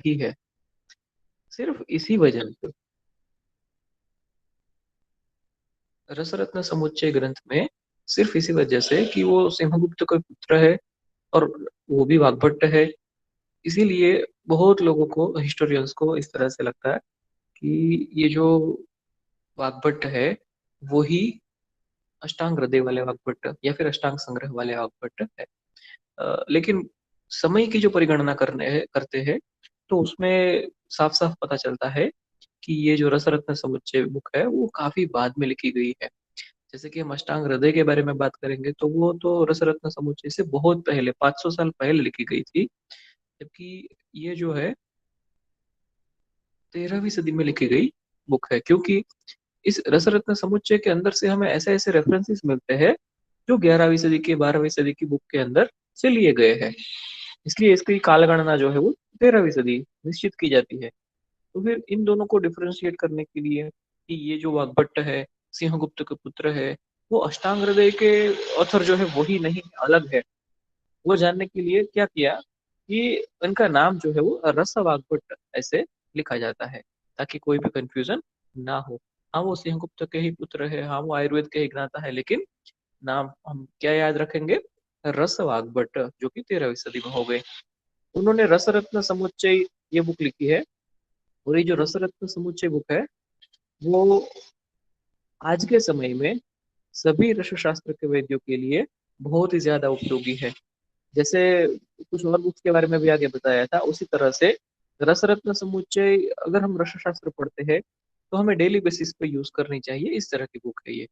ही है। सिर्फ इसी वजह से रसरत्न समुच्चय ग्रंथ में, सिर्फ इसी वजह से कि वो सिंहगुप्त का पुत्र है और वो भी वाग्भट्ट है, इसीलिए बहुत लोगों को, हिस्टोरियंस को इस तरह से लगता है कि ये जो वाग्भट्ट है वो ही अष्टांग हृदय वाले वाग्भट्ट या फिर अष्टांग संग्रह वाले वाग्भट्ट है। लेकिन समय की जो परिगणना करते हैं तो उसमें साफ साफ पता चलता है कि ये जो रसरत्न समुच्चय बुक है वो काफी बाद में लिखी गई है। जैसे कि हम अष्टांग हृदय के बारे में बात करेंगे तो वो तो रसरत्न समुच्चय से बहुत पहले, 500 साल पहले लिखी गई थी। जबकि ये जो है 13वीं सदी में लिखी गई बुक है, क्योंकि इस रसरत्न समुच्चय के अंदर से हमें ऐसे ऐसे रेफरेंसेस मिलते हैं जो 11वीं सदी की, 12वीं सदी की बुक के अंदर से लिए गए हैं। इसलिए इसकी कालगणना जो है वो 13वीं सदी निश्चित की जाती है। तो फिर इन दोनों को डिफरेंशिएट करने के लिए कि ये जो वाग्भट्ट है सिंहगुप्त के पुत्र है, वो अष्टांग हृदय के ऑथर जो है वही नहीं, अलग है, वो जानने के लिए क्या किया कि उनका नाम जो है वो रस वाग्भट्ट ऐसे लिखा जाता है, ताकि कोई भी कंफ्यूजन ना हो। हाँ वो सिंहगुप्त के ही पुत्र है, हाँ वो आयुर्वेद के ही ज्ञाता है, लेकिन नाम हम क्या याद रखेंगे, रस वाग्भट्ट, जो कि 13वीं सदी में हो गए। उन्होंने रसरत्न समुच्चय ये बुक लिखी है। और ये जो रसरत्न समुच्चय बुक है वो आज के समय में सभी रस शास्त्र के वैद्यों के लिए बहुत ही ज्यादा उपयोगी है। जैसे कुछ और बुक्स के बारे में भी आगे बताया था, उसी तरह से रसरत्न समुच्चय अगर हम रस शास्त्र पढ़ते हैं तो हमें डेली बेसिस पे यूज करनी चाहिए, इस तरह की बुक है ये।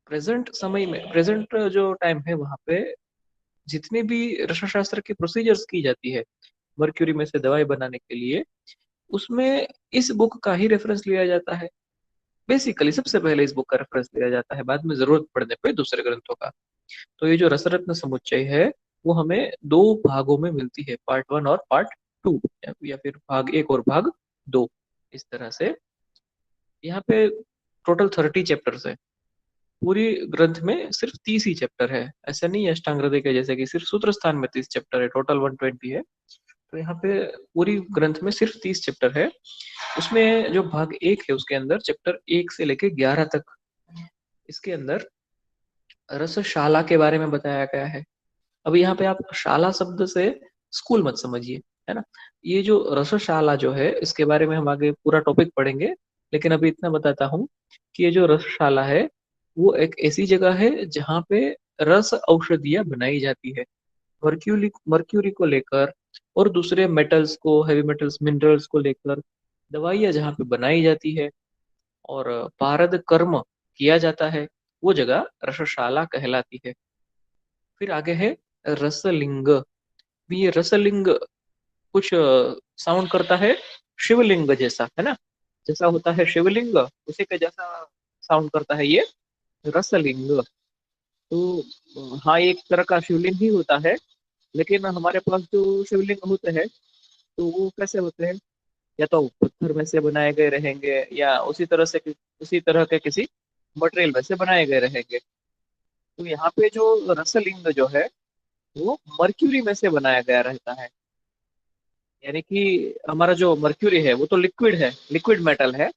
प्रेजेंट समय में, प्रेजेंट जो टाइम है वहां पे जितने भी रस शास्त्र की प्रोसीजर्स की जाती है मर्क्यूरी में से दवाई बनाने के लिए, उसमें इस बुक का ही रेफरेंस लिया जाता है। बेसिकली सबसे पहले इस बुक का रेफरेंस लिया जाता है, बाद में जरूरत पड़ने पे दूसरे ग्रंथों का। तो ये जो रसरत्न समुच्चय है वो हमें दो भागों में मिलती है, पार्ट 1 और पार्ट 2, या फिर भाग 1 और भाग 2, इस तरह से। यहाँ पे टोटल 30 चैप्टर्स है। पूरी ग्रंथ में सिर्फ 30 ही चैप्टर है, ऐसा नहीं है अष्टांग हृदय के जैसे कि सिर्फ सूत्र स्थान में 30 चैप्टर है, टोटल 120 है। तो यहाँ पे पूरी ग्रंथ में सिर्फ 30 चैप्टर है। उसमें जो भाग 1 है उसके अंदर चैप्टर 1 से लेके 11 तक, इसके अंदर रसशाला के बारे में बताया गया है। अब यहाँ पे आप शाला शब्द से स्कूल मत समझिए, है ना। ये जो रसशाला जो है इसके बारे में हम आगे पूरा टॉपिक पढ़ेंगे, लेकिन अभी इतना बताता हूँ कि ये जो रसशाला है वो एक ऐसी जगह है जहाँ पे रस औषधियाँ बनाई जाती है। मर्क्यूरी मर्क्यूरी को लेकर और दूसरे मेटल्स को, हेवी मेटल्स, मिनरल्स को लेकर दवाइयाँ जहाँ पे बनाई जाती है और पारद कर्म किया जाता है, वो जगह रसशाला कहलाती है। फिर आगे है रसलिंग। भी ये रसलिंग कुछ साउंड करता है शिवलिंग जैसा, है ना। जैसा होता है शिवलिंग उसी के जैसा साउंड करता है ये रसलिंग। तो हाँ, एक तरह का शिवलिंग ही होता है, लेकिन हमारे पास जो शिवलिंग होते हैं तो वो कैसे होते हैं, या तो पत्थर में से बनाए गए रहेंगे या उसी तरह के किसी मटेरियल में से बनाए गए रहेंगे। तो यहाँ पे जो रसलिंग जो है वो मर्क्यूरी में से बनाया गया रहता है। यानी कि हमारा जो मर्क्यूरी है वो तो लिक्विड है, लिक्विड मेटल है।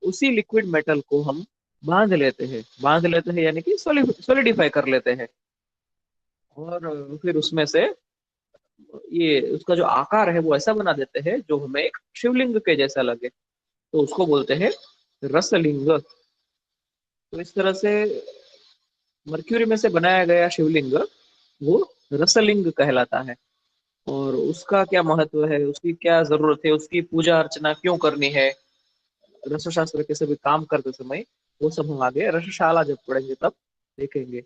उसी लिक्विड मेटल को हम बांध लेते हैं यानी कि सॉलिडिफाई कर लेते हैं। और फिर उसमें से ये उसका जो आकार है वो ऐसा बना देते हैं जो हमें एक शिवलिंग के जैसा लगे, तो उसको बोलते हैं रसलिंग। तो इस तरह से मर्क्यूरी में से बनाया गया शिवलिंग वो रसलिंग कहलाता है। और उसका क्या महत्व है, उसकी क्या जरूरत है, उसकी पूजा अर्चना क्यों करनी है रसशास्त्र के सभी काम करते समय, वो सब हम आगे रसशाला जब पढ़ेंगे तब देखेंगे।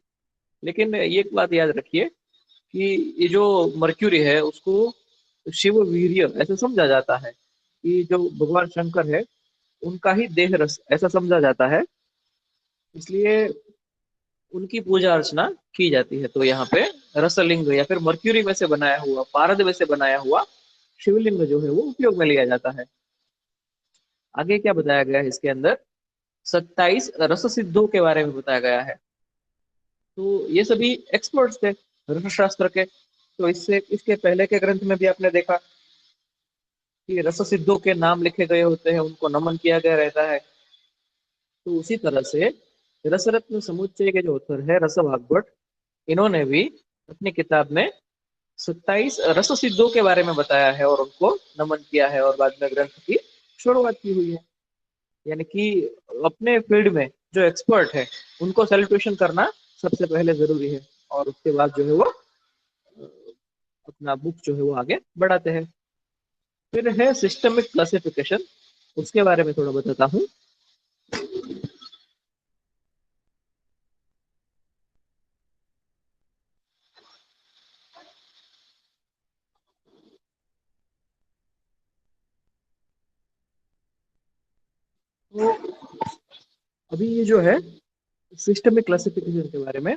लेकिन एक बात याद रखिए कि ये जो मर्क्यूरी है उसको शिव वीर्य ऐसा समझा जाता है कि जो भगवान शंकर है उनका ही देह रस ऐसा समझा जाता है, इसलिए उनकी पूजा अर्चना की जाती है। तो यहाँ पे रसलिंग या फिर मर्क्यूरी में से बनाया हुआ, पारद में से बनाया हुआ शिवलिंग जो है वो उपयोग में लिया जाता है। आगे क्या बताया गया है इसके अंदर, 27 रस सिद्धों के बारे में बताया गया है। तो ये सभी एक्सपर्ट्स थे रसशास्त्र के। तो इससे इसके पहले के ग्रंथ में भी आपने देखा कि रस सिद्धों के नाम लिखे गए होते हैं, उनको नमन किया गया रहता है। तो उसी तरह से रसरत्न समुच्चय के जो ऑथर है रस भागवत, इन्होंने भी अपनी किताब में 27 रस सिद्धों के बारे में बताया है और उनको नमन किया है और बाद में ग्रंथ की शुरुआत की हुई है। यानी कि अपने फील्ड में जो एक्सपर्ट है उनको सैल्यूटेशन करना सबसे पहले जरूरी है, और उसके बाद जो है वो अपना बुक जो है वो आगे बढ़ाते हैं। फिर है सिस्टमिक क्लासिफिकेशन, उसके बारे में थोड़ा बताता हूँ। तो अभी ये जो है सिस्टमिक क्लासिफिकेशन के बारे में,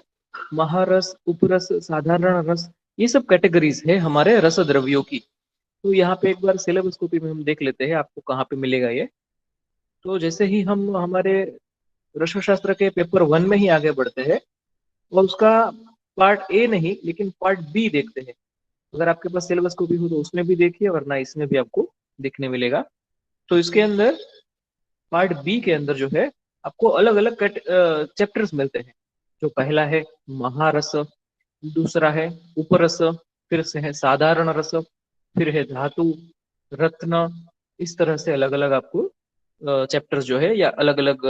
महारस, उपरस, साधारण रस, ये सब कैटेगरीज है हमारे रस द्रव्यों की। तो यहाँ पे एक बार सिलेबस कॉपी में हम देख लेते हैं आपको कहाँ पे मिलेगा ये। तो जैसे ही हम हमारे रसशास्त्र के पेपर 1 में ही आगे बढ़ते हैं और उसका पार्ट ए नहीं लेकिन पार्ट बी देखते हैं। अगर आपके पास सिलेबस कॉपी हो तो उसमें भी देखिए, वरना इसमें भी आपको देखने मिलेगा। तो इसके अंदर पार्ट बी के अंदर जो है आपको अलग अलग चैप्टर्स मिलते हैं। जो पहला है महारस, दूसरा है उपरस, फिर से है साधारण रस, फिर है धातु, रत्न। इस तरह से अलग अलग आपको चैप्टर्स जो है या अलग अलग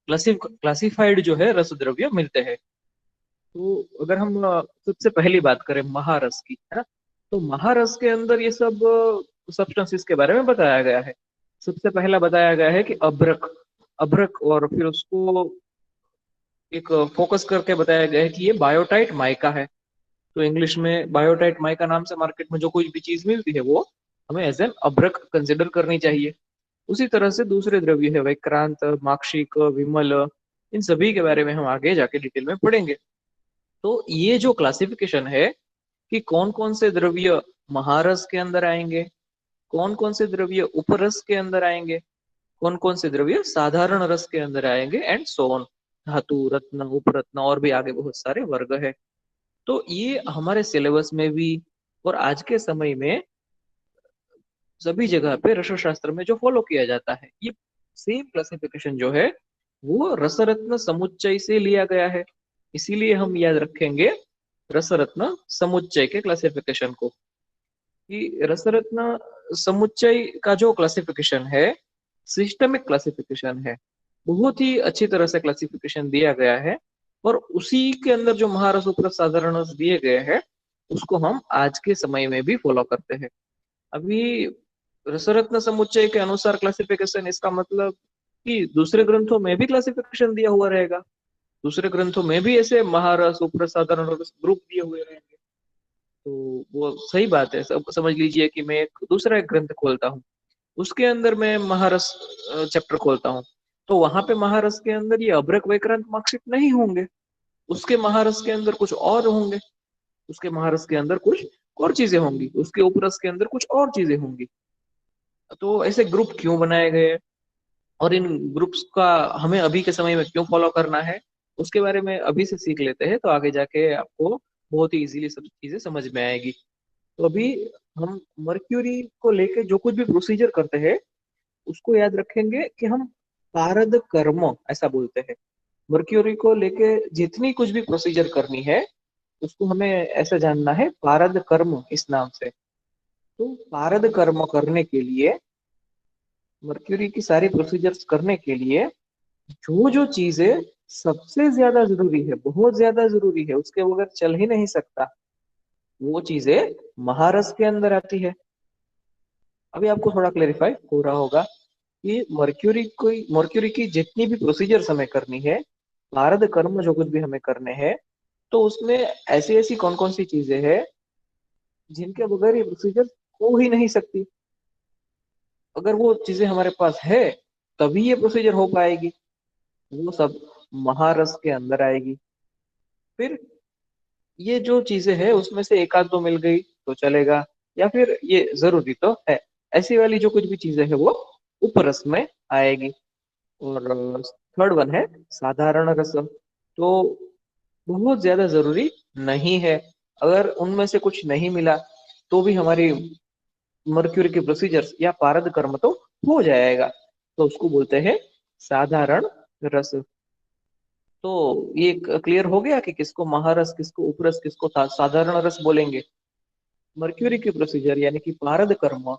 क्लासिफाइड जो है रस द्रव्य मिलते हैं। तो अगर हम सबसे पहली बात करें महारस की, है ना, तो महारस के अंदर ये सब सब्सटेंसेस के बारे में बताया गया है। सबसे पहला बताया गया है कि अभ्रक, अभ्रक, और फिर उसको एक फोकस करके बताया गया है कि ये बायोटाइट माइका है। तो इंग्लिश में बायोटाइट माइका नाम से मार्केट में जो कोई भी चीज मिलती है वो हमें एज एन अभ्रक कंसिडर करनी चाहिए। उसी तरह से दूसरे द्रव्य है विक्रांत, माक्षिक, विमल, इन सभी के बारे में हम आगे जाके डिटेल में पढ़ेंगे। तो ये जो क्लासिफिकेशन है कि कौन कौन से द्रव्य महारस के अंदर आएंगे, कौन कौन से द्रव्य उपरस के अंदर आएंगे, कौन कौन से द्रव्य साधारण रस के अंदर आएंगे, एंड सो ऑन, धातु, रत्न, उपरत्न, और भी आगे बहुत सारे वर्ग है। तो ये हमारे सिलेबस में भी और आज के समय में सभी जगह पे रसशास्त्र में जो फॉलो किया जाता है, ये सेम क्लासिफिकेशन जो है वो रसरत्न समुच्चय से लिया गया है। इसीलिए हम याद रखेंगे रसरत्न समुच्चय के क्लासिफिकेशन को, कि रसरत्न समुच्चय का जो क्लासिफिकेशन है सिस्टमिक क्लासिफिकेशन है। बहुत ही अच्छी तरह से क्लासिफिकेशन दिया गया है, और उसी के अंदर जो महारस, उपरस, साधारण रस दिए गए हैं उसको हम आज के समय में भी फॉलो करते हैं। अभी रसरत्न समुच्चय के अनुसार क्लासिफिकेशन, इसका मतलब कि दूसरे ग्रंथों में भी क्लासिफिकेशन दिया हुआ रहेगा, दूसरे ग्रंथों में भी ऐसे महारस, उपरस, साधारण रस ग्रुप दिए हुए रहेंगे। तो वो सही बात है। सब समझ लीजिए कि मैं एक दूसरा एक ग्रंथ खोलता हूँ, उसके अंदर मैं महारस चैप्टर खोलता हूँ, तो वहां पे महारस के अंदर ये अभ्रक, वैक्रांत, मार्कशीट नहीं होंगे। उसके महारस के अंदर कुछ और होंगे, उसके महारस के अंदर कुछ और चीजें होंगी, उसके उपरस के अंदर कुछ और चीजें होंगी। तो ऐसे ग्रुप क्यों बनाए गए और इन ग्रुप्स का हमें अभी के समय में क्यों फॉलो करना है, उसके बारे में अभी से सीख लेते हैं, तो आगे जाके आपको बहुत ही इजीली सब चीजें समझ में आएगी। तो अभी हम मर्क्यूरी को लेके जो कुछ भी प्रोसीजर करते हैं उसको याद रखेंगे कि हम पारद कर्म ऐसा बोलते हैं। मर्क्यूरी को लेके जितनी कुछ भी प्रोसीजर करनी है उसको हमें ऐसा जानना है पारद कर्म इस नाम से। तो पारद कर्म करने के लिए, मर्क्यूरी की सारी प्रोसीजर्स करने के लिए जो जो चीजें सबसे ज्यादा जरूरी है, बहुत ज्यादा जरूरी है, उसके बगैर चल ही नहीं सकता, वो चीजें महारस के अंदर आती है। अभी आपको थोड़ा क्लेरिफाई हो रहा होगा कि मर्क्यूरी की जितनी भी प्रोसीजर्स हमें करनी है, भारत कर्म जो कुछ भी हमें करने हैं, तो उसमें ऐसी ऐसी कौन कौन सी चीजें हैं जिनके बगैर ये प्रोसीजर हो ही नहीं सकती। अगर वो चीजें हमारे पास है तभी ये प्रोसीजर हो पाएगी, वो सब महारस के अंदर आएगी। फिर ये जो चीजें हैं उसमें से एक आध दो मिल गई तो चलेगा, या फिर ये जरूरी तो है, ऐसी वाली जो कुछ भी चीजें हैं वो उपरस में आएगी। और थर्ड वन है साधारण रस। तो बहुत ज्यादा जरूरी नहीं है, अगर उनमें से कुछ नहीं मिला तो भी हमारी मर्क्यूरी के प्रोसीजर्स या पारद कर्म तो हो जाएगा, तो उसको बोलते हैं साधारण रस। तो ये क्लियर हो गया कि किसको महारस, किसको उपरस, किसको साधारण रस बोलेंगे। मर्क्यूरी के प्रोसीजर यानी कि पारद कर्म,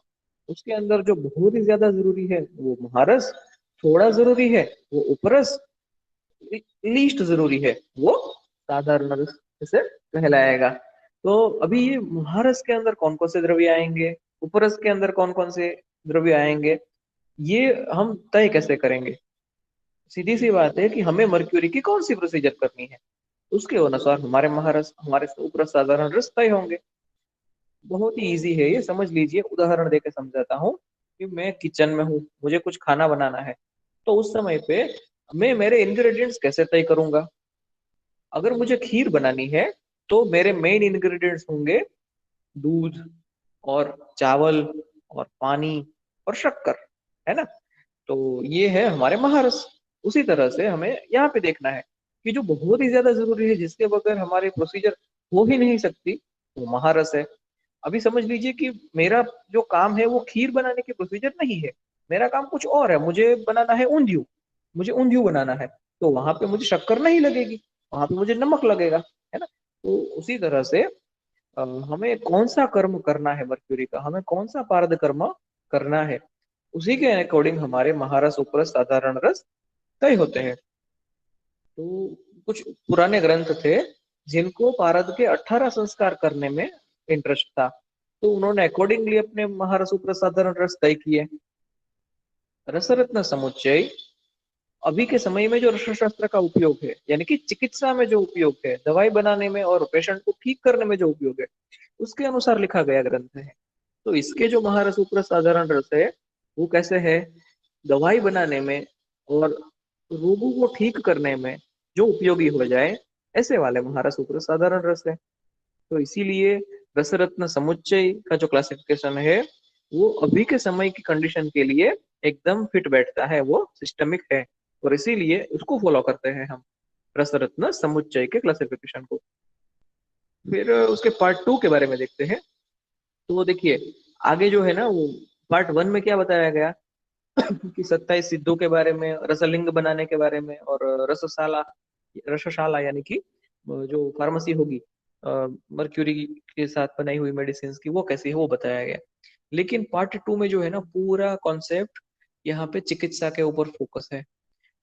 उसके अंदर जो बहुत ही ज्यादा जरूरी है वो महारस, थोड़ा जरूरी है वो उपरस, लीस्ट जरूरी है वो साधारण रस से कहलाएगा। तो अभी ये महारस के अंदर कौन कौन से द्रव्य आएंगे, उपरस के अंदर कौन कौन से द्रव्य आएंगे, ये हम तय कैसे करेंगे। सीधी सी बात है कि हमें मर्क्यूरी की कौन सी प्रोसीजर करनी है, उसके अनुसार हमारे महारस, हमारे उपरस, साधारण रस तय होंगे। बहुत ही इजी है ये, समझ लीजिए। उदाहरण देकर समझाता हूँ कि मैं किचन में हूँ, मुझे कुछ खाना बनाना है, तो उस समय पे मैं मेरे इंग्रेडिएंट्स कैसे तय करूंगा। अगर मुझे खीर बनानी है तो मेरे मेन इंग्रेडिएंट्स होंगे दूध और चावल और पानी और शक्कर, है ना। तो ये है हमारे महारस। उसी तरह से हमें यहाँ पे देखना है कि जो बहुत ही ज्यादा जरूरी है, जिसके बगैर हमारी प्रोसीजर हो ही नहीं सकती, वो महारस है। अभी समझ लीजिए कि मेरा जो काम है वो खीर बनाने की प्रोसीजर नहीं है, मेरा काम कुछ और है, मुझे बनाना है ऊंधियू, मुझे ऊंधियू बनाना है, तो वहां पे मुझे शक्कर नहीं लगेगी, वहां पे मुझे नमक लगेगा, है ना। तो उसी तरह से हमें कौन सा कर्म करना है मर्क्यूरी का, हमें कौन सा पारद कर्म करना है, उसी के अकॉर्डिंग हमारे महारस, उपरस, साधारण रस तय होते हैं। तो कुछ पुराने ग्रंथ थे जिनको पारद के 18 संस्कार करने में इंटरेस्ट था, तो उन्होंने अकॉर्डिंगली अपने महारस, उपरस, साधारण रस तय किए। रसरत्न समुच्चय अभी के समय में जो रसशास्त्र का उपयोग है, यानी कि चिकित्सा में जो उपयोग है, दवाई बनाने में और पेशेंट को ठीक करने में जो उपयोग है, उसके अनुसार लिखा गया ग्रंथ है। तो इसके जो महारस, उपरस, साधारण रस है, वो कैसे है, दवाई बनाने में और रोगों को ठीक करने में जो उपयोगी हो जाए, ऐसे वाले महारस, उपरस, साधारण रस है। तो इसीलिए रसरत्न समुच्चय का जो क्लासिफिकेशन है वो अभी के समय की कंडीशन के लिए एकदम फिट बैठता है, वो सिस्टमिक है, और इसीलिए उसको फॉलो करते हैं हम, रसरत्न समुच्चय के क्लासिफिकेशन को। फिर उसके पार्ट टू के बारे में देखते हैं। तो वो देखिए, आगे जो है ना, वो पार्ट वन में क्या बताया गया कि 27 सिद्धों के बारे में, रसलिंग बनाने के बारे में, और रसशाला, रसशाला यानी कि जो फार्मेसी होगी मर्क्यूरी के साथ बनाई हुई मेडिसिन की, वो कैसी है वो बताया गया। लेकिन पार्ट टू में जो है ना, पूरा कॉन्सेप्ट यहाँ पे चिकित्सा के ऊपर फोकस है।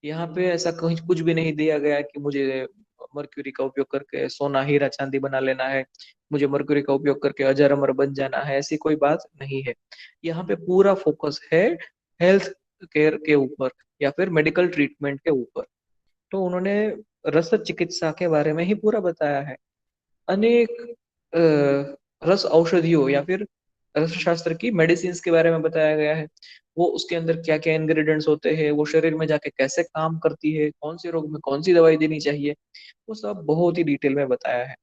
यहाँ पे ऐसा कहीं कुछ भी नहीं दिया गया कि मुझे मर्क्यूरी का उपयोग करके सोना, हीरा, चांदी बना लेना है, मुझे मर्क्यूरी का उपयोग करके अजर अमर बन जाना है, ऐसी कोई बात नहीं है। यहाँ पे पूरा फोकस है हेल्थ केयर के ऊपर या फिर मेडिकल ट्रीटमेंट के ऊपर। तो उन्होंने रस चिकित्सा के बारे में ही पूरा बताया है। अनेक रस औषधियों या फिर रस शास्त्र की मेडिसिन के बारे में बताया गया है। वो उसके अंदर क्या क्या इंग्रेडिएंट्स होते हैं, वो शरीर में जाके कैसे काम करती है, कौन से रोग में कौन सी दवाई देनी चाहिए, वो सब बहुत ही डिटेल में बताया है।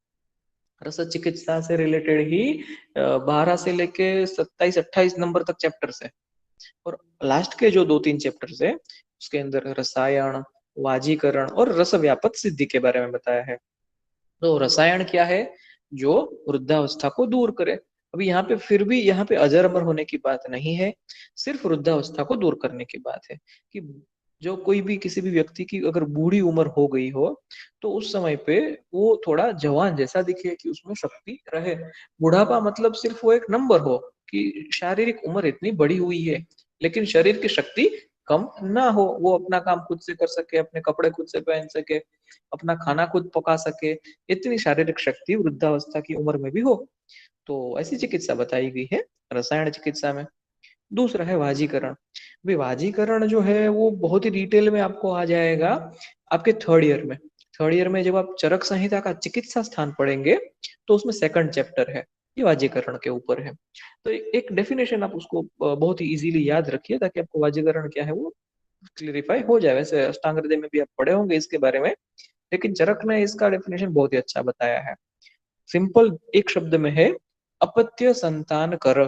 रस चिकित्सा से रिलेटेड ही 12 से लेके 27-28 नंबर तक चैप्टर्स है। और लास्ट के जो 2-3 चैप्टर्स है, उसके अंदर रसायन, वाजीकरण और रस व्यापक सिद्धि के बारे में बताया है। तो रसायन क्या है, जो वृद्धावस्था को दूर करे। अभी यहाँ पे फिर भी यहाँ पे अजर अमर होने की बात नहीं है, सिर्फ वृद्धावस्था को दूर करने की बात है। कि जो कोई भी, किसी भी व्यक्ति की अगर बूढ़ी उम्र हो गई हो, तो उस समय पे वो थोड़ा जवान जैसा दिखे, कि उसमें शक्ति रहे। बुढ़ापा मतलब सिर्फ वो एक नंबर हो, कि शारीरिक उम्र इतनी बड़ी हुई है लेकिन शरीर की शक्ति कम ना हो, वो अपना काम खुद से कर सके, अपने कपड़े खुद से पहन सके, अपना खाना खुद पका सके, इतनी शारीरिक शक्ति वृद्धावस्था की उम्र में भी हो। तो ऐसी चिकित्सा बताई गई है रसायन चिकित्सा में। दूसरा है वाजीकरण। भाई वाजीकरण जो है वो बहुत ही डिटेल में आपको आ जाएगा आपके थर्ड ईयर में। थर्ड ईयर में जब आप चरक संहिता का चिकित्सा स्थान पढ़ेंगे, तो उसमें सेकंड चैप्टर है, ये वाजीकरण के ऊपर है। तो एक डेफिनेशन आप उसको बहुत ही इजीली याद रखिए, ताकि आपको वाजीकरण क्या है वो क्लियरिफाई हो जाए। वैसे अष्टांग हृदय में भी आप पढ़े होंगे इसके बारे में, लेकिन चरक ने इसका डेफिनेशन बहुत ही अच्छा बताया है। सिंपल एक शब्द में है, अपत्य संतान कर।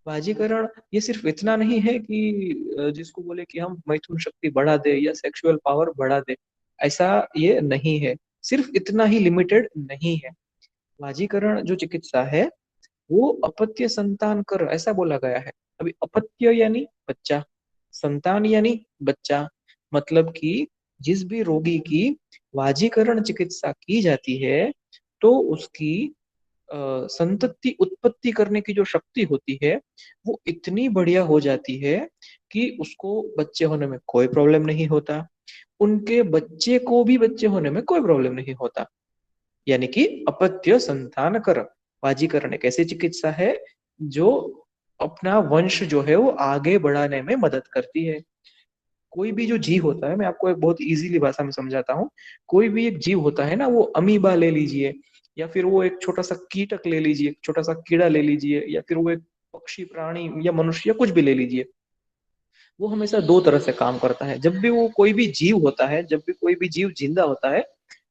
बाजीकरण ये सिर्फ इतना नहीं है कि जिसको बोले कि हम मैथुन शक्ति बढ़ा दे या सेक्सुअल पावर बढ़ा दे, ऐसा ये नहीं है, सिर्फ इतना ही लिमिटेड नहीं है। बाजीकरण जो चिकित्सा है वो अपत्य संतान कर ऐसा बोला गया है। अभी अपत्य यानी बच्चा, संतान यानी बच्चा, मतलब कि जिस भी रोगी की वाजीकरण चिकित्सा की जाती है तो उसकी संतति उत्पत्ति करने की जो शक्ति होती है वो इतनी बढ़िया हो जाती है कि उसको बच्चे होने में कोई प्रॉब्लम नहीं होता, उनके बच्चे को भी बच्चे होने में कोई प्रॉब्लम नहीं होता। यानी कि अपत्य संतान कर वाजीकरण एक ऐसी चिकित्सा है जो अपना वंश जो है वो आगे बढ़ाने में मदद करती है। कोई भी जो जीव होता है, मैं आपको एक बहुत इजीली भाषा में समझाता हूँ। कोई भी एक जीव होता है ना, वो अमीबा ले लीजिए, या फिर वो एक छोटा सा कीटक ले लीजिए, छोटा सा कीड़ा ले लीजिए, या फिर वो एक पक्षी प्राणी या मनुष्य कुछ भी ले लीजिए, वो हमेशा दो तरह से काम करता है। जब भी वो कोई भी जीव होता है, जब भी कोई भी जीव जिंदा होता है,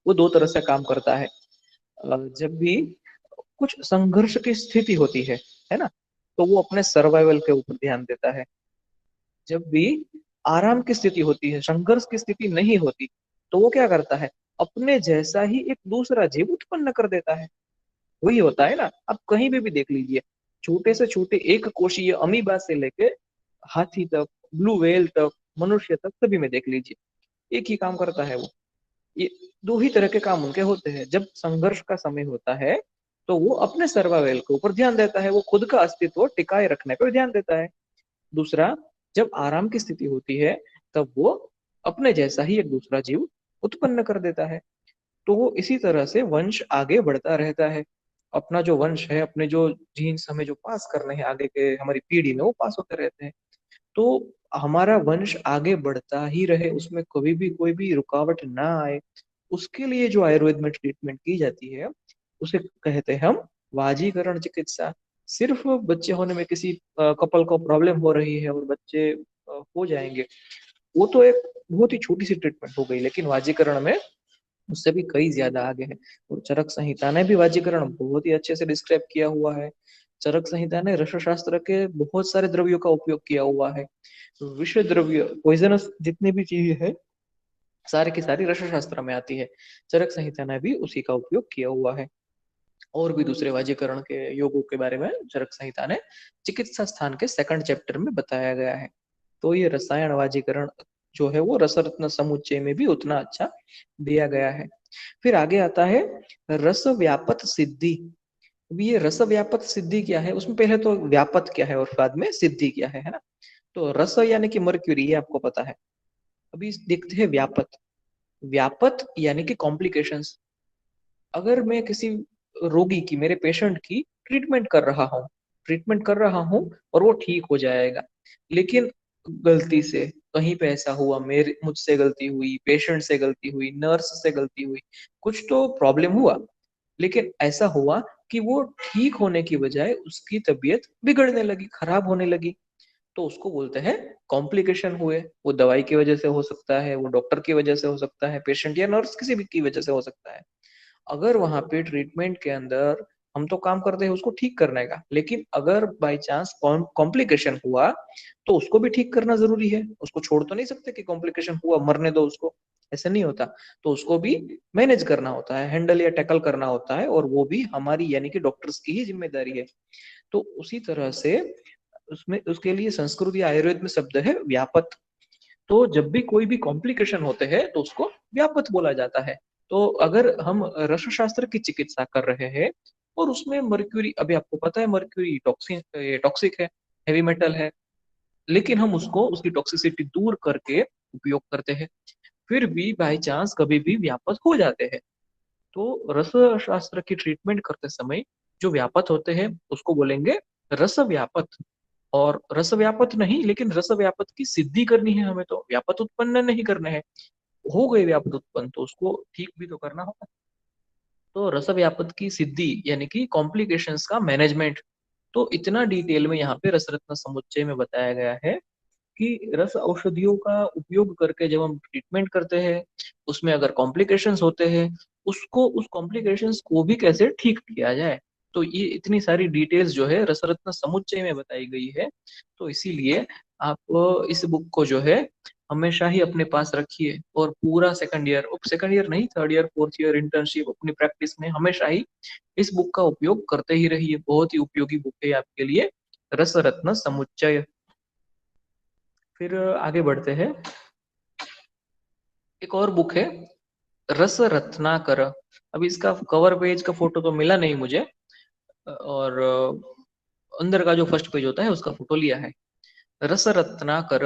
वो दो तरह से काम करता है। जब भी कुछ संघर्ष की स्थिति होती है ना, तो वो अपने सर्वाइवल के ऊपर ध्यान देता है। जब भी आराम की स्थिति होती है, संघर्ष की स्थिति नहीं होती, तो वो क्या करता है, अपने जैसा ही एक दूसरा जीव उत्पन्न कर देता है। वही होता है ना, आप कहीं भी देख लीजिए, छोटे से छोटे एक कोशीय अमीबा से लेके हाथी तक, ब्लू व्हेल तक, मनुष्य तक, सभी में देख लीजिए एक ही काम करता है वो। ये दो ही तरह के काम उनके होते हैं। जब संघर्ष का समय होता है तो वो अपने सर्वाइवल के ऊपर ध्यान देता है, वो खुद का अस्तित्व टिकाए रखने पर ध्यान देता है। दूसरा, जब आराम की स्थिति होती है तब वो अपने जैसा ही एक दूसरा जीव उत्पन्न कर देता है। तो वो इसी तरह से वंश आगे बढ़ता रहता है। अपना जो वंश है, अपने जो जीन्स हमें जो पास करने हैं आगे के हमारी पीढ़ी में, वो पास होते रहते हैं। तो हमारा वंश आगे बढ़ता ही रहे, उसमें कभी भी कोई भी रुकावट ना आए, उसके लिए जो आयुर्वेद में ट्रीटमेंट की जाती है उसे कहते हैं हम वाजीकरण चिकित्सा। सिर्फ बच्चे होने में किसी कपल को प्रॉब्लम हो रही है और बच्चे हो जाएंगे, वो तो एक बहुत ही छोटी सी ट्रीटमेंट हो गई, लेकिन वाजीकरण में उससे भी कई ज्यादा आगे है। और चरक संहिता ने भी वाजीकरण बहुत ही अच्छे से डिस्क्राइब किया हुआ है। चरक संहिता ने रस शास्त्र के बहुत सारे द्रव्यों का उपयोग किया हुआ है। विषय द्रव्य पॉइजनस जितनी भी चीजें है, सारी की सारी रस शास्त्र में आती है। चरक संहिता ने भी उसी का उपयोग किया हुआ है। और भी दूसरे वाजीकरण के योगों के बारे में चरक संहिता ने चिकित्सा स्थान के सेकंड चैप्टर में बताया गया है। तो ये रसायन वाजीकरण जो है वो रसरत्न समुच्चय में भी उतना अच्छा दिया गया है। फिर आगे आता है रस व्यापत सिद्धि। अभी ये रस व्यापत सिद्धि क्या है, उसमें पहले तो व्यापत क्या है और बाद में सिद्धि क्या है ना। तो रस यानी कि मर्क्यूरी, ये आपको पता है। अभी देखते हैं व्यापत। व्यापत यानी कि कॉम्प्लिकेशंस। अगर मैं किसी रोगी की, मेरे पेशेंट की ट्रीटमेंट कर रहा हूँ और वो ठीक हो जाएगा, लेकिन गलती से कहीं पे ऐसा हुआ, मेरे मुझसे गलती हुई, पेशेंट से गलती हुई, नर्स से गलती हुई, कुछ तो प्रॉब्लम हुआ, लेकिन ऐसा हुआ कि वो ठीक होने की बजाय उसकी तबीयत बिगड़ने लगी, खराब होने लगी, तो उसको बोलते हैं कॉम्प्लिकेशन हुए। वो दवाई की वजह से हो सकता है, वो डॉक्टर की वजह से हो सकता है, पेशेंट या नर्स किसी भी की वजह से हो सकता है। अगर वहां पे ट्रीटमेंट के अंदर हम तो काम करते हैं उसको ठीक करने का, लेकिन अगर बाई चांस कॉम्प्लिकेशन हुआ तो उसको भी ठीक करना जरूरी है। उसको छोड़ तो नहीं सकते कि कॉम्प्लिकेशन हुआ मरने दो उसको, ऐसा नहीं होता। तो उसको भी मैनेज करना होता है, हैंडल या टैकल करना होता है, और वो भी हमारी यानी कि डॉक्टर्स की ही जिम्मेदारी है। तो उसी तरह से उसमें उसके लिए संस्कृत या आयुर्वेद में शब्द है व्यापक। तो जब भी कोई भी कॉम्प्लिकेशन होते हैं तो उसको व्यापक बोला जाता है। तो अगर हम रस शास्त्र की चिकित्सा कर रहे हैं और उसमें मर्क्यूरी, अभी आपको पता है मर्क्यूरी टॉक्सिक है, हेवी मेटल है, लेकिन हम उसको उसकी टॉक्सिसिटी दूर करके उपयोग करते हैं, फिर भी बाई चांस कभी भी व्यापक हो जाते हैं। तो रस शास्त्र की ट्रीटमेंट करते समय जो व्यापक होते हैं उसको बोलेंगे रस व्यापक। और रस व्यापक नहीं, लेकिन रस व्यापक की सिद्धि करनी है हमें, तो व्यापक उत्पन्न नहीं करने हैं। हो गए व्यापक उत्पन्न तो उसको ठीक भी तो करना होगा। तो रस व्यापक की सिद्धि यानी कि कॉम्प्लिकेशंस का मैनेजमेंट, तो इतना डिटेल में यहाँ पे रस रत्न समुच्चय में बताया गया है कि रस औषधियों का उपयोग करके जब हम ट्रीटमेंट करते हैं, उसमें अगर कॉम्प्लिकेशंस होते हैं, उसको उस कॉम्प्लिकेशंस को भी कैसे ठीक किया जाए। तो ये इतनी सारी डिटेल्स जो है रसरत्न समुच्चय में बताई गई है। तो इसीलिए आप इस बुक को जो है हमेशा ही अपने पास रखिए और पूरा सेकंड ईयर नहीं, third year, fourth year internship अपनी प्रैक्टिस में हमेशा ही इस बुक का उपयोग करते ही रहिए। बहुत ही उपयोगी बुक है आपके लिए, रसरत्न समुच्चय। फिर आगे बढ़ते हैं। एक और बुक है, रस रत्नाकर। अभी इसका कवर पेज का फोटो तो मिला नहीं मुझे, और अंदर का जो फर्स्ट पेज होता है उसका फोटो लिया है। रस रत्नाकर,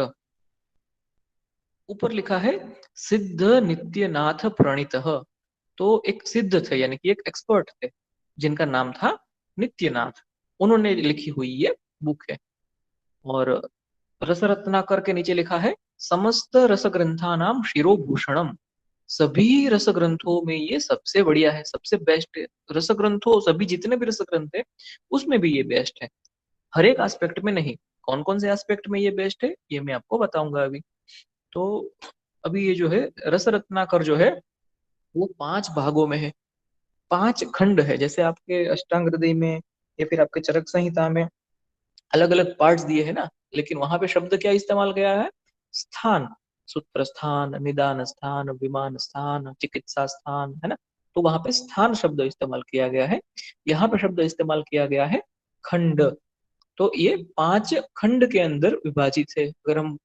ऊपर लिखा है सिद्ध नित्यनाथ प्रणीत। तो एक सिद्ध थे, यानी कि एक एक्सपर्ट थे, जिनका नाम था नित्यनाथ, उन्होंने लिखी हुई ये बुक है। और रस रत्नाकर के नीचे लिखा है समस्त रस ग्रंथा नाम शिरोभूषणम। सभी रस ग्रंथों में ये सबसे बढ़िया है, सबसे बेस्ट है। रस ग्रंथों, सभी जितने भी रस ग्रंथ है उसमें भी ये बेस्ट है, हर एक एस्पेक्ट में नहीं। कौन कौन से एस्पेक्ट में ये बेस्ट है ये मैं आपको बताऊंगा अभी। तो अभी ये जो है रस रत्नाकर जो है वो 5 भागों में है, 5 खंड है। जैसे आपके अष्टांग हृदय में या फिर आपके चरक संहिता में अलग अलग पार्ट्स दिए हैं ना, लेकिन वहां पे शब्द क्या इस्तेमाल किया है? स्थान। सूत्र स्थान, निदान स्थान, विमान स्थान, चिकित्सा स्थान, है ना। तो वहां पे स्थान शब्द इस्तेमाल किया गया है, यहाँ पे शब्द इस्तेमाल किया गया है खंड। तो ये 5 खंड के अंदर विभाजित है। अगर हम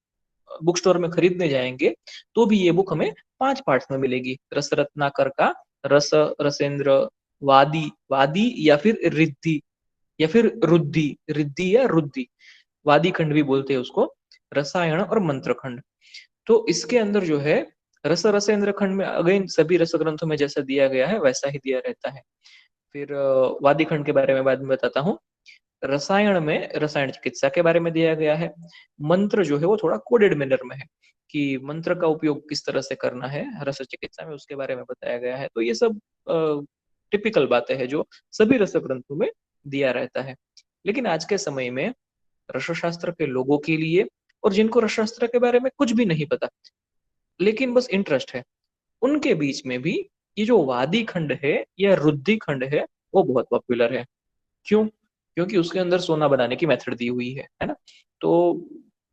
बुक स्टोर में खरीदने जाएंगे तो भी ये बुक हमें 5 पार्ट्स में मिलेगी। रस रत्नाकर का रस, रसेंद्र, वादी, वादी या फिर रिद्धि या फिर रुद्धि, रिद्धि या रुद्धि, वादी खंड भी बोलते हैं उसको, रसायन और मंत्र खंड। तो इसके अंदर जो है रस रसेंद्र खंड में अगेन सभी रस ग्रंथों में जैसा दिया गया है वैसा ही दिया रहता है। फिर वादी खंड के बारे में बाद में बताता हूँ। रसायन में रसायन चिकित्सा के बारे में दिया गया है। मंत्र जो है वो थोड़ा कोडेड मैनर में है, कि मंत्र का उपयोग किस तरह से करना है रस चिकित्सा में, उसके बारे में बताया गया है। तो ये सब टिपिकल बातें हैं जो सभी रस ग्रंथों में दिया रहता है। लेकिन आज के समय में रसशास्त्र के लोगों के लिए, और जिनको रसशास्त्र के बारे में कुछ भी नहीं पता लेकिन बस इंटरेस्ट है, उनके बीच में भी ये जो वादी खंड है या रुद्धि खंड है वो बहुत पॉपुलर है। क्यों? क्योंकि उसके अंदर सोना बनाने की मेथड दी हुई है ना। तो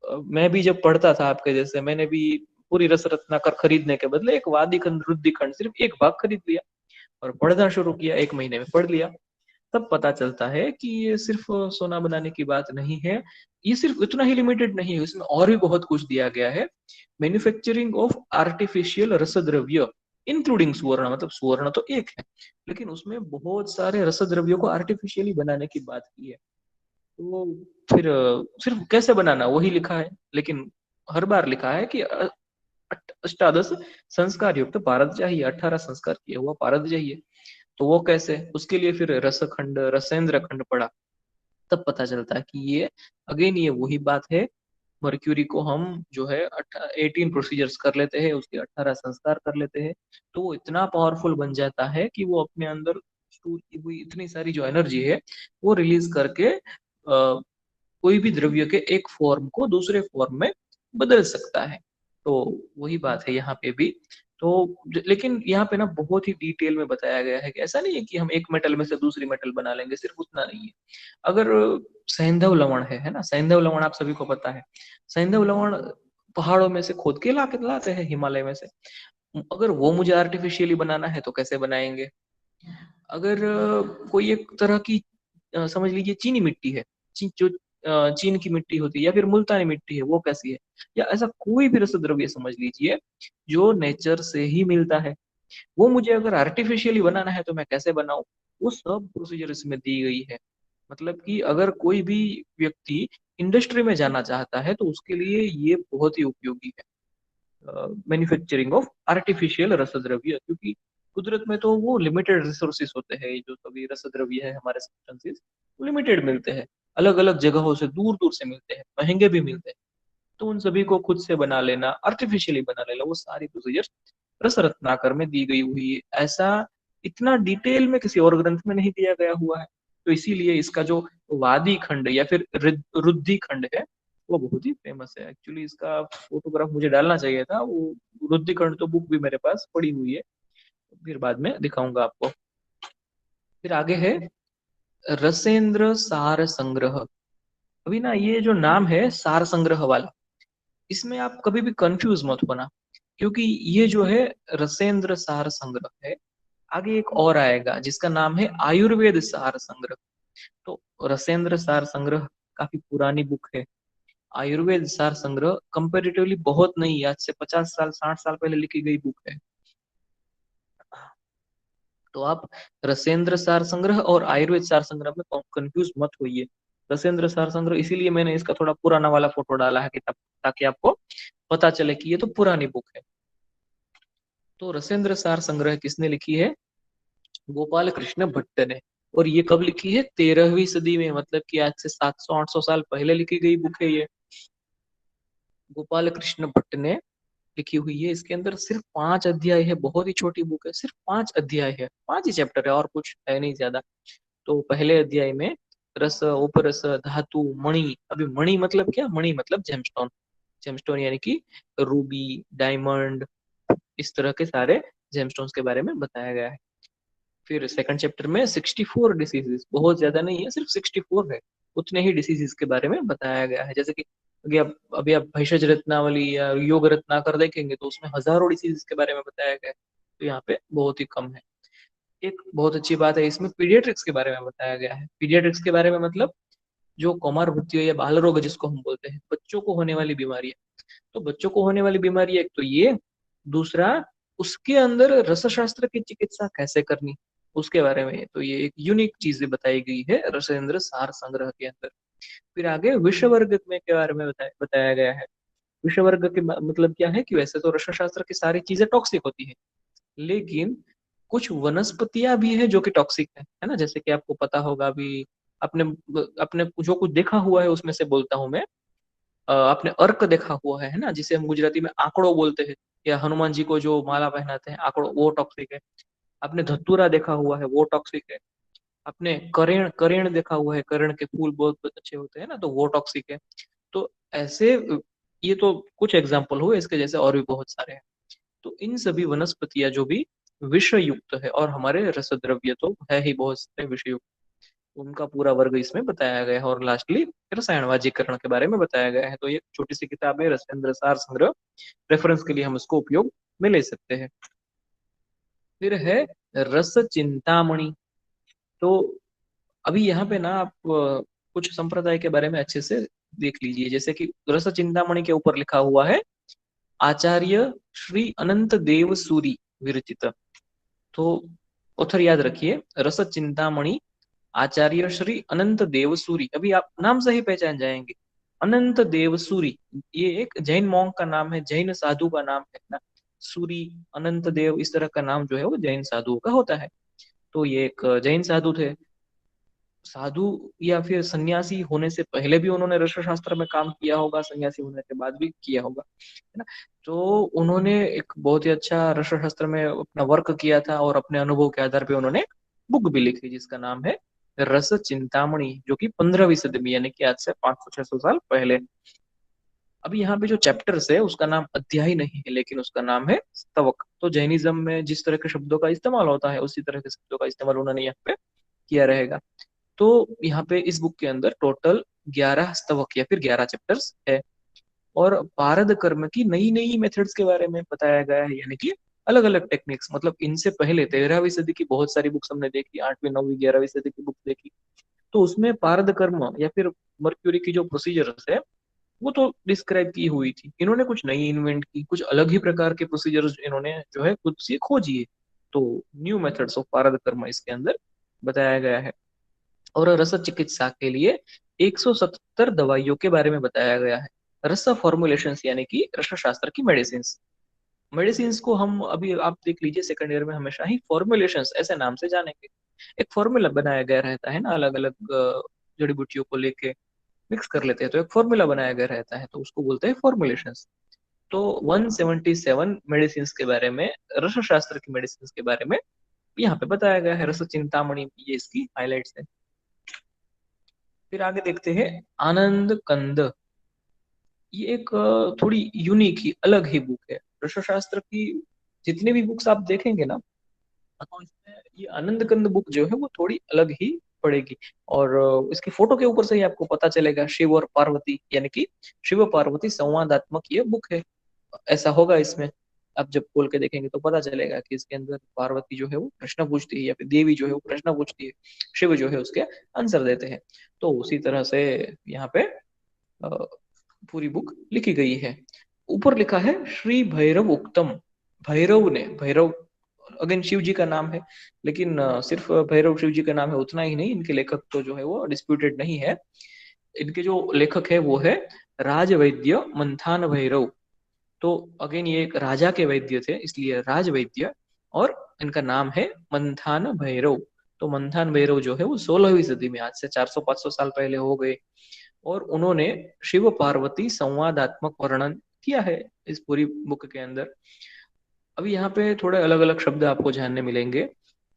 मैं भी जब पढ़ता था आपके जैसे, मैंने भी पूरी रस रत्नाकर खरीदने के बदले एक वादी खंड रुद्धि खंड सिर्फ एक भाग खरीद लिया और पढ़ना शुरू किया, 1 महीने में पढ़ लिया। तब पता चलता है कि ये सिर्फ सोना बनाने की बात नहीं है, ये सिर्फ इतना ही लिमिटेड नहीं है, इसमें और भी बहुत कुछ दिया गया है। मैन्युफैक्चरिंग ऑफ आर्टिफिशियल रसद्रव्य इंक्लूडिंग सुवर्ण, मतलब सुवर्ण तो एक है लेकिन उसमें बहुत सारे रसद्रव्यों को आर्टिफिशियली बनाने की बात की है। तो फिर सिर्फ कैसे बनाना वही लिखा है, लेकिन हर बार लिखा है कि अष्टादश संस्कार युक्त पारद चाहिए, 18 संस्कार किया हुआ पारद चाहिए। तो वो कैसे, उसके लिए फिर रसखंड रसेंद्र खंड पढ़ा, तब पता चलता है कि ये अगेन ये वही बात है। मर्क्यूरी को हम जो है 18 प्रोसीजर्स कर लेते हैं, उसके 18 संस्कार कर लेते हैं, तो वो इतना पावरफुल बन जाता है कि वो अपने अंदर स्टोर की हुई इतनी सारी जो एनर्जी है वो रिलीज करके कोई भी द्रव्य के एक फॉर्म को दूसरे फॉर्म में बदल सकता है। तो वही बात है यहाँ पे भी। तो लेकिन यहाँ पे ना बहुत ही डिटेल में बताया गया है कि ऐसा नहीं है कि हम एक मेटल में से दूसरी मेटल बना लेंगे, सिर्फ उतना नहीं है। अगर सैंधव लवण है ना, सैंधव लवण आप सभी को पता है। सैंधव लवण पहाड़ों में से खोद के ला के लाते हैं, हिमालय में से। अगर वो मुझे आर्टिफिशियली बनाना है तो कैसे बनाएंगे? अगर कोई एक तरह की समझ लीजिए चीनी मिट्टी है, जो चीन की मिट्टी होती है या फिर मुल्तानी मिट्टी है, वो कैसी है? या ऐसा कोई भी रस द्रव्य समझ लीजिए जो नेचर से ही मिलता है, वो मुझे अगर आर्टिफिशियली बनाना है तो मैं कैसे बनाऊं? वो सब प्रोसीजर इसमें दी गई है। मतलब कि अगर कोई भी व्यक्ति इंडस्ट्री में जाना चाहता है तो उसके लिए ये बहुत ही उपयोगी है, मैन्युफैक्चरिंग ऑफ आर्टिफिशियल रसद्रव्य। क्योंकि कुदरत में तो वो लिमिटेड रिसोर्सेज होते हैं, जो सभी रसद्रव्य है हमारे सब्सटेंसेस लिमिटेड मिलते हैं, अलग अलग जगहों से दूर दूर से मिलते हैं, महंगे भी मिलते हैं। तो उन सभी को खुद से बना लेना, आर्टिफिशियली बना लेना, वो सारी प्रोसीजर रस रत्नाकर में दी गई हुई है। ऐसा इतना डिटेल में किसी और ग्रंथ में नहीं दिया गया हुआ है। तो इसीलिए इसका जो वादी खंड या फिर रुद्धि खंड है वो बहुत ही फेमस है। एक्चुअली इसका फोटोग्राफ मुझे डालना चाहिए था, वो रुद्धि खंड तो बुक भी मेरे पास पड़ी हुई है, फिर बाद में दिखाऊंगा आपको। फिर आगे है रसेंद्र सार संग्रह। अभी ना ये जो नाम है सार संग्रह वाला, इसमें आप कभी भी कंफ्यूज मत होना, क्योंकि ये जो है रसेंद्र सार संग्रह है। आगे एक और आएगा जिसका नाम है आयुर्वेद सार संग्रह। तो रसेंद्र सार संग्रह काफी पुरानी बुक है। आयुर्वेद सार संग्रह कंपेरेटिवली बहुत नहीं, आज से 50 साल 60 साल पहले लिखी गई बुक है। तो आप रसेंद्र सार संग्रह और आयुर्वेद सार संग्रह में कंफ्यूज मत होइए। रसेंद्र सार संग्रह इसीलिए मैंने इसका थोड़ा पुराना वाला फोटो डाला है किताब, ताकि आपको पता चले कि ये तो पुरानी बुक है। तो रसेंद्र सार संग्रह किसने लिखी है? गोपाल कृष्ण भट्ट ने। और ये कब लिखी है? 13वीं सदी में, मतलब कि आज से 700-800 साल पहले लिखी गई बुक है ये। गोपाल कृष्ण भट्ट ने लिखी हुई है। इसके अंदर सिर्फ 5 अध्याय है, बहुत ही छोटी बुक है, सिर्फ 5 अध्याय है, 5 ही चैप्टर है और कुछ है नहीं ज्यादा। तो पहले अध्याय में रस, उपरस, धातु, मणि। अभी मणि मतलब क्या? मणि मतलब जेमस्टोन। जेमस्टोन यानी कि रूबी, डायमंड, इस तरह के सारे जेमस्टोन्स के बारे में बताया गया है। फिर सेकंड चैप्टर में 64 डिसीजेस, बहुत ज्यादा नहीं है, सिर्फ 64 है, उतने ही डिसीजेस के बारे में बताया गया है। जैसे कि अभी आप भेषज रत्नावली या योग रत्नाकर देखेंगे तो उसमें हजारों डिसीजेस के बारे में बताया गया है, तो यहाँ पे बहुत ही कम है। एक बहुत अच्छी बात है, इसमें पीडियाट्रिक्स के बारे में बताया गया है। पीडियाट्रिक्स के बारे में मतलब जो कौमार भूतियों या बाल रोग जिसको हम बोलते हैं, बच्चों को होने वाली बीमारियां। तो बच्चों को होने वाली बीमारी एक तो ये, दूसरा उसके अंदर रसशास्त्र की चिकित्सा कैसे करनी, उसके बारे में। तो ये एक यूनिक चीज बताई गई है रसेंद्र सार संग्रह के अंदर। फिर आगे विषय वर्ग में के बारे में बताया गया है। विषय वर्ग के मतलब क्या है कि वैसे तो रसशास्त्र की सारी चीजें टॉक्सिक होती है, लेकिन कुछ वनस्पतियां भी है जो कि टॉक्सिक है ना। जैसे कि आपको पता होगा, अभी अपने अपने जो कुछ देखा हुआ है उसमें से बोलता हूँ मैं। आपने अर्क देखा हुआ है ना, जिसे हम गुजराती में आंकड़ो बोलते हैं, या हनुमान जी को जो माला पहनाते हैं आंकड़ो, वो टॉक्सिक है। आपने धतूरा देखा हुआ है, वो टॉक्सिक है। आपने करेण करेण देखा हुआ है, करेण के फूल बहुत अच्छे होते हैं ना, तो वो टॉक्सिक है। तो ऐसे ये तो कुछ एग्जाम्पल हुए, इसके जैसे और भी बहुत सारे हैं। तो इन सभी वनस्पतियां जो भी विष युक्त है, और हमारे रस द्रव्य तो है ही बहुत सारे विष युक्त, उनका पूरा वर्ग इसमें बताया गया है। और लास्टली रसायनवाजीकरण के बारे में बताया गया है। तो ये छोटी सी किताब है रसेंद्र सार संग्रह, रेफरेंस के लिए हम उसको उपयोग में ले सकते हैं। फिर है रस चिंतामणि। तो अभी यहाँ पे ना आप कुछ संप्रदाय के बारे में अच्छे से देख लीजिए। जैसे कि रस चिंतामणि के ऊपर लिखा हुआ है आचार्य श्री अनंत देव सूरी विरचित। तो ऑथर याद रखिए, रस चिंतामणि, आचार्य श्री अनंत देव सूरी। अभी आप नाम से ही पहचान जाएंगे, अनंत देव सूरी। ये एक जैन मॉन्क का नाम है, जैन साधु का नाम है ना। सूरी, अनंत देव, इस तरह का नाम जो है वो जैन साधुओं का होता है। तो ये एक जैन साधु थे। साधु या फिर सन्यासी होने से पहले भी उन्होंने रक्षा शास्त्र में काम किया होगा, सन्यासी होने के बाद भी किया होगा, है ना। तो उन्होंने एक बहुत ही अच्छा रक्षा शास्त्र में अपना वर्क किया था, और अपने अनुभव के आधार पे उन्होंने बुक भी लिखी जिसका नाम है रस चिंतामणि, जो कि 15वीं सदी में, यानी कि आज से 500-600 साल पहले। अभी यहाँ पे जो चैप्टर्स है उसका नाम अध्याय नहीं है, लेकिन उसका नाम है स्तवक। तो जैनिज्म में जिस तरह के शब्दों का इस्तेमाल होता है, उसी तरह के शब्दों का इस्तेमाल उन्होंने यहाँ पे किया रहेगा। तो यहाँ पे इस बुक के अंदर टोटल 11 स्तवक या फिर 11 चैप्टर्स है। और पारद कर्म की नई नई मेथड्स के बारे में बताया गया है, यानी कि अलग अलग टेक्निक्स। मतलब इनसे पहले 13वीं सदी की बहुत सारी बुक्स हमने देखी, 8वीं 9वीं 11वीं सदी की बुक देखी, तो उसमें पारद कर्म या फिर मर्क्यूरी की जो प्रोसीजर्स है वो तो डिस्क्राइब की हुई थी। इन्होंने कुछ नई इन्वेंट की, कुछ अलग ही प्रकार के प्रोसीजर्स इन्होंने जो है खुद से खोजी है। तो न्यू मेथड्स ऑफ पारद कर्म इसके अंदर बताया गया है। और रस चिकित्सा के लिए 177 दवाइयों के बारे में बताया गया है। रस फॉर्मुलेशंस यानी कि रस शास्त्र की मेडिसिन। मेडिसिन को हम अभी आप देख लीजिए सेकंड ईयर में हमेशा ही फॉर्मुलेशंस ऐसे नाम से जानेंगे। एक फॉर्मूला बनाया गया रहता है ना, अलग अलग जड़ी बूटियों को लेके मिक्स कर लेते हैं, तो एक फॉर्मूला बनाया गया रहता है, तो उसको बोलते हैं फॉर्मुलेशंस। तो 177 मेडिसिन के बारे में, रस शास्त्र की मेडिसिन के बारे में यहाँ पे बताया गया है। रस चिंतामणि ये इसकी हाईलाइट्स है। फिर आगे देखते हैं आनंद कंद। ये एक थोड़ी यूनिक ही अलग ही बुक है रसशास्त्र की। जितने भी बुक्स आप देखेंगे ना, तो इसमें ये आनंद कंद बुक जो है वो थोड़ी अलग ही पड़ेगी। और इसकी फोटो के ऊपर से ही आपको पता चलेगा शिव और पार्वती, यानी कि शिव पार्वती संवादात्मक ये बुक है, ऐसा होगा इसमें। आप जब खोल के देखेंगे तो पता चलेगा कि इसके अंदर पार्वती जो है वो प्रश्न पूछती है, या फिर देवी जो है वो प्रश्न पूछती है, शिव जो है उसके आंसर देते हैं। तो उसी तरह से यहाँ पे अ, पूरी बुक लिखी गई है। ऊपर लिखा है श्री भैरव उक्तम। भैरव ने, भैरव अगेन शिव जी का नाम है, लेकिन सिर्फ भैरव शिव जी का नाम है उतना ही नहीं, इनके लेखक तो जो है वो डिस्प्यूटेड नहीं है। इनके जो लेखक है वो है राजवैद्य मंथान भैरव। तो अगेन ये एक राजा के वैद्य थे, इसलिए राजवैद्य, और इनका नाम है मंथान भैरव। तो मंथान भैरव जो है वो 16वीं सदी में, आज से 400-500 साल पहले हो गए, और उन्होंने शिव पार्वती संवादात्मक वर्णन किया है इस पूरी बुक के अंदर। अभी यहाँ पे थोड़े अलग अलग शब्द आपको जानने मिलेंगे,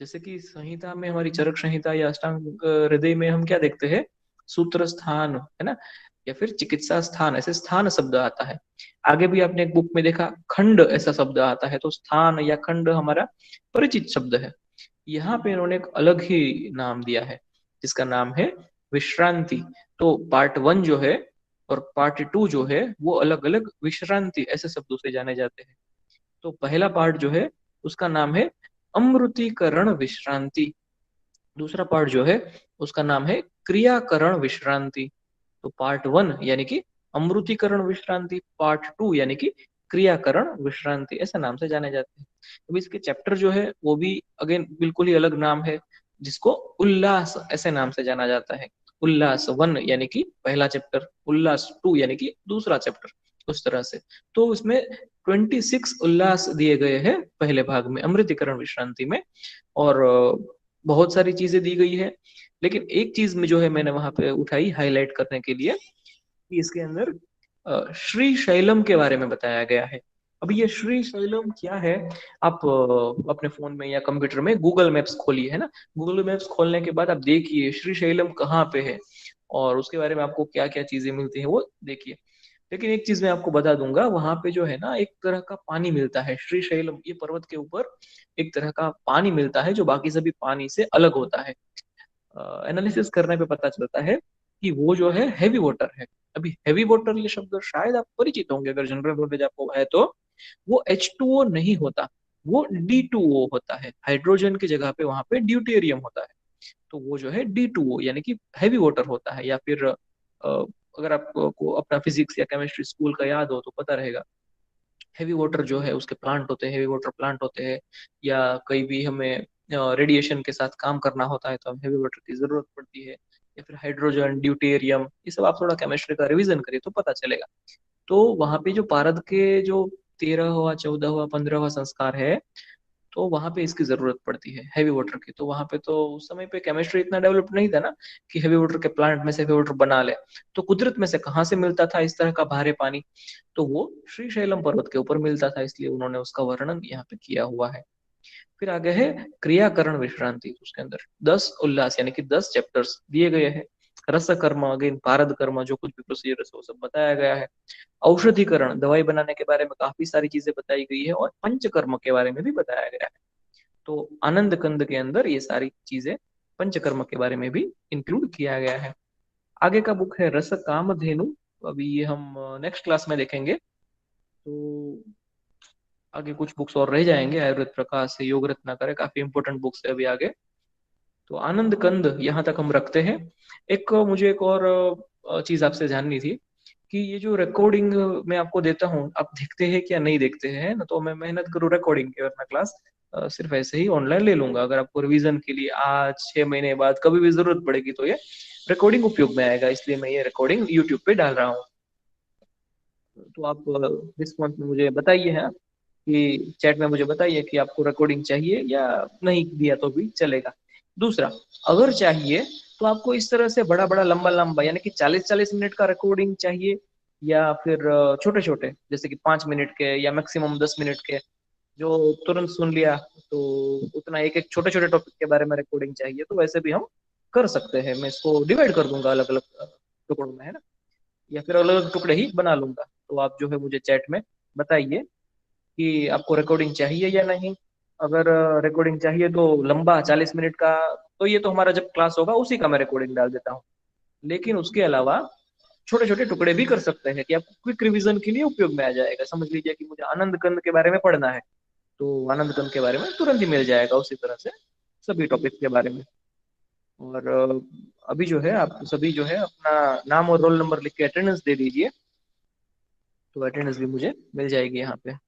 जैसे कि संहिता में, हमारी चरक संहिता या अष्टांग हृदय में हम क्या देखते हैं, सूत्र स्थान है ना, या फिर चिकित्सा स्थान, ऐसे स्थान शब्द आता है। आगे भी आपने एक बुक में देखा खंड ऐसा शब्द आता है, तो स्थान या खंड हमारा परिचित शब्द है। यहाँ पे इन्होंने एक अलग ही नाम दिया है, जिसका नाम है विश्रांति। तो पार्ट 1 जो है और पार्ट 2 जो है वो अलग अलग विश्रांति ऐसे शब्दों से जाने जाते हैं। तो पहला पार्ट जो है उसका नाम है अमृतीकरण विश्रांति। दूसरा पार्ट जो है उसका नाम है क्रियाकरण विश्रांति। तो पार्ट 1 यानी कि अमृतीकरण विश्रांति, पार्ट 2 यानी कि क्रियाकरण विश्रांति, ऐसे नाम से जाने जाते हैं। अब इसके चैप्टर जो है वो भी अगेन बिल्कुल ही अलग नाम है, जिसको उल्लास ऐसे नाम से जाना जाता है। उल्लास 1 यानी कि पहला चैप्टर, उल्लास 2 यानी कि दूसरा चैप्टर, उस तरह से। तो उसमें 26 उल्लास दिए गए हैं पहले भाग में, अमृतीकरण विश्रांति में, और बहुत सारी चीजें दी गई है। लेकिन एक चीज में जो है मैंने वहां पे उठाई हाईलाइट करने के लिए, कि इसके अंदर श्री शैलम के बारे में बताया गया है। अब ये श्री शैलम क्या है, आप अपने फोन में या कंप्यूटर में गूगल मैप्स खोलिए, है ना। गूगल मैप्स खोलने के बाद आप देखिए श्री शैलम कहाँ पे है, और उसके बारे में आपको क्या क्या चीजें मिलती है वो देखिए। लेकिन एक चीज मैं आपको बता दूंगा, वहां पे जो है ना एक तरह का पानी मिलता है श्री शैलम, ये पर्वत के ऊपर एक तरह का पानी मिलता है जो बाकी सभी पानी से अलग होता है। एनालिसिस करने पे पता चलता है कि वो जो है हैवी वाटर है। अभी हैवी वाटर ये शब्द शायद आप परिचित होंगे अगर जनरल नॉलेज आपको है तो। वो H2O नहीं होता, वो D2O होता है। हाइड्रोजन की जगह पे वहां पे ड्यूटेरियम होता है। तो वो जो है D2O यानी कि हैवी वाटर होता है। या फिर अगर आपको अपना फिजिक्स या केमिस्ट्री स्कूल का याद हो तो पता रहेगा, हैवी वाटर जो है उसके प्लांट होते हैं, हैवी वाटर प्लांट होते हैं, या कहीं भी हमें रेडिएशन के साथ काम करना होता है तो हमें हैवी वाटर की जरूरत पड़ती है। या फिर हाइड्रोजन, ड्यूटेरियम, ये सब आप थोड़ा केमिस्ट्री का रिवीजन करिए तो पता चलेगा। तो वहां पे जो भारत के जो 13वां 14वां 15वां संस्कार है, तो वहां पे इसकी जरूरत पड़ती है हैवी वाटर की। तो वहां पे तो उस समय पे केमिस्ट्री इतना डेवलप नहीं था ना, कि हैवी वाटर के प्लांट में से हैवी वाटर बना ले। तो कुदरत में से कहाँ से मिलता था इस तरह का भारे पानी, तो वो श्रीशैलम पर्वत के ऊपर मिलता था, इसलिए उन्होंने उसका वर्णन यहाँ पे किया हुआ है। फिर आगे है क्रियाकरण विश्रांति, उसके अंदर 10 उल्लास यानी कि 10 चैप्टर्स दिए गए हैं। रस कर्म, अगेन पारद कर्म, जो कुछ भी प्रोसीजर है वो सब बताया गया है। औषधिकरण, दवाई बनाने के बारे में काफी सारी चीजें बताई गई है, और पंचकर्म के बारे में भी बताया गया है। तो आनंद कंद के अंदर ये सारी चीजें पंचकर्म के बारे में भी इंक्लूड किया गया है। आगे का बुक है रस कामधेनु। अभी ये हम नेक्स्ट क्लास में देखेंगे। तो आगे कुछ बुक्स और रह जाएंगे, आयुर्वेद प्रकाश से योग रत्नाकर है, काफी इंपॉर्टेंट बुक्स है अभी आगे। तो आनंद कंद यहाँ तक हम रखते हैं। एक मुझे एक और चीज आपसे जाननी थी, कि ये जो रिकॉर्डिंग मैं आपको देता हूँ आप देखते हैं क्या नहीं देखते हैं ना। तो मैं मेहनत करूँ रिकॉर्डिंग की, वरना क्लास सिर्फ ऐसे ही ऑनलाइन ले लूंगा। अगर आपको रिवीजन के लिए आज 6 महीने बाद कभी भी जरूरत पड़ेगी तो ये रिकॉर्डिंग उपयोग में आएगा, इसलिए मैं ये रिकॉर्डिंग यूट्यूब पे डाल रहा हूँ। तो आप रिस्पॉन्स में मुझे बताइए, है कि चैट में मुझे बताइए कि आपको रिकॉर्डिंग चाहिए या नहीं दिया तो भी चलेगा। दूसरा, अगर चाहिए तो आपको इस तरह से बड़ा बड़ा लंबा लंबा यानी कि 40-40 मिनट का रिकॉर्डिंग चाहिए, या फिर छोटे छोटे जैसे कि 5 मिनट के या मैक्सिमम 10 मिनट के, जो तुरंत सुन लिया, तो उतना एक एक छोटे छोटे टॉपिक के बारे में रिकॉर्डिंग चाहिए, तो वैसे भी हम कर सकते हैं। मैं इसको डिवाइड कर दूंगा अलग अलग टुकड़ों में, है ना, या फिर अलग अलग टुकड़े ही बना लूंगा। तो आप जो है मुझे चैट में बताइए कि आपको रिकॉर्डिंग चाहिए या नहीं। अगर रिकॉर्डिंग चाहिए तो लंबा 40 मिनट का, तो ये तो हमारा जब क्लास होगा उसी का मैं रिकॉर्डिंग डाल देता हूँ। लेकिन उसके अलावा छोटे छोटे टुकड़े भी कर सकते हैं कि आपको क्विक रिवीजन के लिए उपयोग में आ जाएगा। समझ लीजिए कि मुझे आनंद कंद के बारे में पढ़ना है, तो आनंद कंद के बारे में तुरंत ही मिल जाएगा उसी तरह से सभी टॉपिक के बारे में। और अभी जो है आप सभी जो है अपना नाम और रोल नंबर लिख के अटेंडेंस दे दीजिए, तो अटेंडेंस भी मुझे मिल जाएगी यहाँ पे।